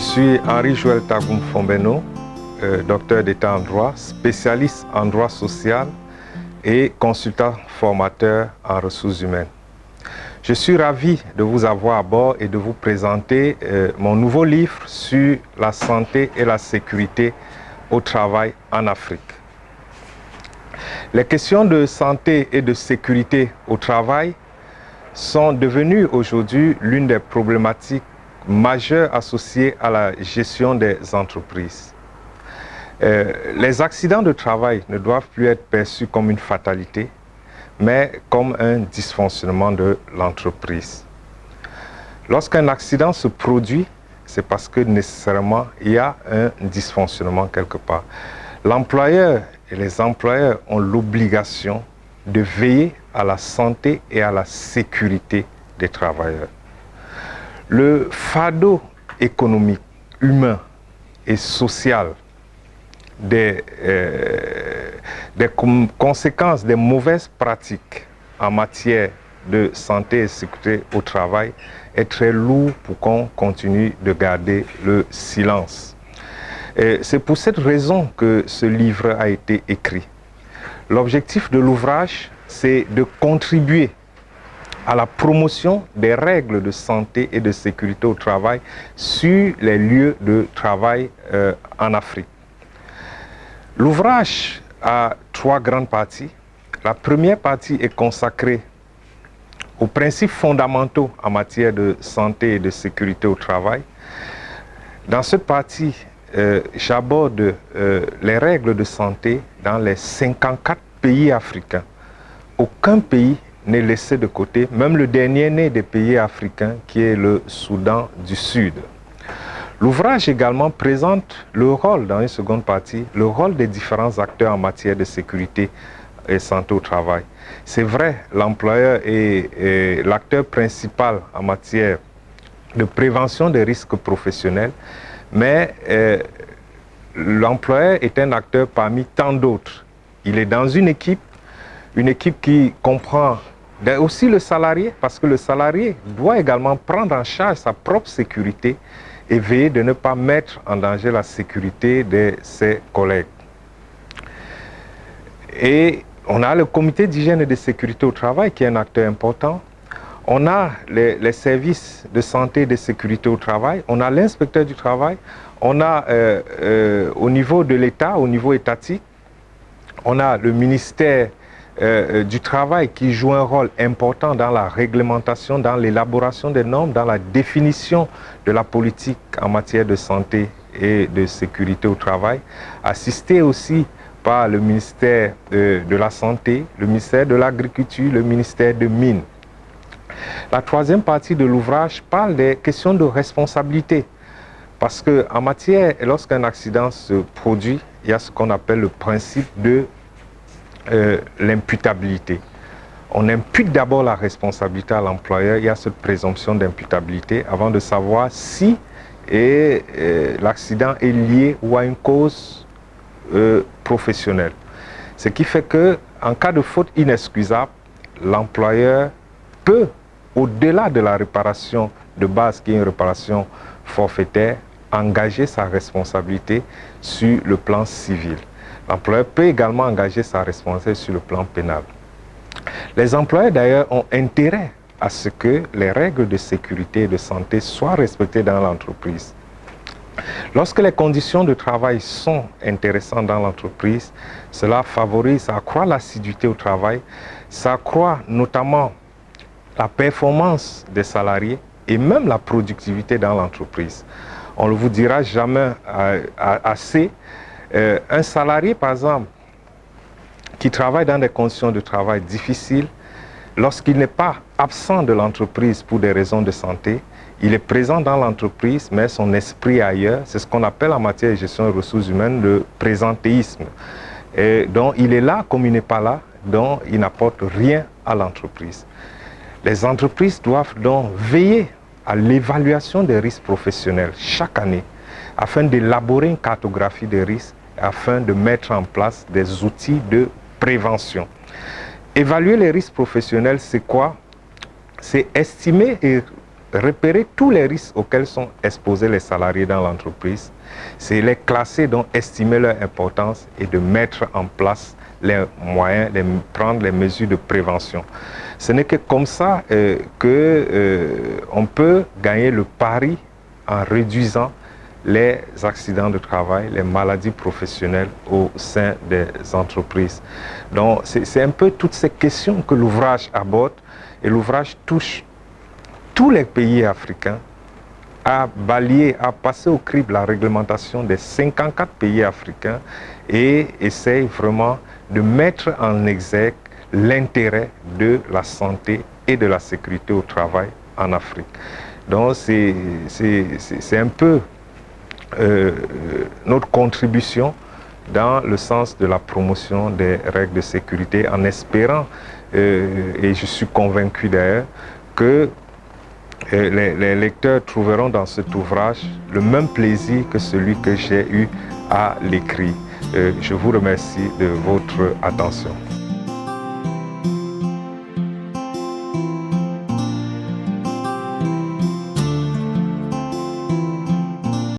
suis Henri-Joël Tagoum Fombeno, docteur d'État en droit, spécialiste en droit social et consultant formateur en ressources humaines. Je suis ravi de vous avoir à bord et de vous présenter mon nouveau livre sur la santé et la sécurité au travail en Afrique. Les questions de santé et de sécurité au travail sont devenues aujourd'hui l'une des problématiques majeures associées à la gestion des entreprises. Les accidents de travail ne doivent plus être perçus comme une fatalité, mais comme un dysfonctionnement de l'entreprise. Lorsqu'un accident se produit, c'est parce que nécessairement il y a un dysfonctionnement quelque part. L'employeur et les employeurs ont l'obligation de veiller à la santé et à la sécurité des travailleurs. Le fardeau économique, humain et social des conséquences des mauvaises pratiques en matière de santé et sécurité au travail est très lourd pour qu'on continue de garder le silence. C'est pour cette raison que ce livre a été écrit. L'objectif de l'ouvrage, c'est de contribuer à la promotion des règles de santé et de sécurité au travail sur les lieux de travail en Afrique. L'ouvrage a trois grandes parties. La première partie est consacrée aux principes fondamentaux en matière de santé et de sécurité au travail. Dans cette partie, j'aborde les règles de santé dans les 54 pays africains. Aucun pays n'est laissé de côté, même le dernier né des pays africains qui est le Soudan du Sud. L'ouvrage également présente le rôle, dans une seconde partie, le rôle des différents acteurs en matière de sécurité et santé au travail. C'est vrai, l'employeur est l'acteur principal en matière de prévention des risques professionnels, mais l'employeur est un acteur parmi tant d'autres. Il est dans une équipe qui comprend aussi le salarié, parce que le salarié doit également prendre en charge sa propre sécurité et veiller de ne pas mettre en danger la sécurité de ses collègues. Et on a le comité d'hygiène et de sécurité au travail qui est un acteur important. On a les services de santé et de sécurité au travail. On a l'inspecteur du travail. On a au niveau de l'État, au niveau étatique, on a le ministère du travail qui joue un rôle important dans la réglementation, dans l'élaboration des normes, dans la définition de la politique en matière de santé et de sécurité au travail, assisté aussi par le ministère de la Santé, le ministère de l'Agriculture, le ministère de Mines. La troisième partie de l'ouvrage parle des questions de responsabilité, parce qu'en matière, lorsqu'un accident se produit, il y a ce qu'on appelle le principe de l'imputabilité. On impute d'abord la responsabilité à l'employeur, il y a cette présomption d'imputabilité avant de savoir si l'accident est lié ou à une cause professionnelle. Ce qui fait que, en cas de faute inexcusable, l'employeur peut, au-delà de la réparation de base qui est une réparation forfaitaire, engager sa responsabilité sur le plan civil. L'employeur peut également engager sa responsabilité sur le plan pénal. Les employeurs d'ailleurs ont intérêt à ce que les règles de sécurité et de santé soient respectées dans l'entreprise. Lorsque les conditions de travail sont intéressantes dans l'entreprise, cela favorise, ça accroît l'assiduité au travail, ça accroît notamment la performance des salariés et même la productivité dans l'entreprise. On ne vous dira jamais assez. Un salarié, par exemple, qui travaille dans des conditions de travail difficiles, lorsqu'il n'est pas absent de l'entreprise pour des raisons de santé, il est présent dans l'entreprise, mais son esprit est ailleurs. C'est ce qu'on appelle en matière de gestion des ressources humaines le présentéisme. Et donc, il est là comme il n'est pas là, donc il n'apporte rien à l'entreprise. Les entreprises doivent donc veiller à l'évaluation des risques professionnels chaque année, afin d'élaborer une cartographie des risques, afin de mettre en place des outils de prévention. Évaluer les risques professionnels, c'est quoi? C'est estimer et repérer tous les risques auxquels sont exposés les salariés dans l'entreprise, c'est les classer, donc estimer leur importance et de mettre en place les moyens, prendre les mesures de prévention. Ce n'est que comme ça qu'on peut gagner le pari en réduisant les accidents de travail, les maladies professionnelles au sein des entreprises. Donc c'est un peu toutes ces questions que l'ouvrage aborde, et l'ouvrage touche tous les pays africains, à balayer, à passer au crible la réglementation des 54 pays africains et essaye vraiment de mettre en exergue l'intérêt de la santé et de la sécurité au travail en Afrique. Donc c'est un peu notre contribution dans le sens de la promotion des règles de sécurité, en espérant, et je suis convaincu d'ailleurs, que les lecteurs trouveront dans cet ouvrage le même plaisir que celui que j'ai eu à l'écrire. Je vous remercie de votre attention.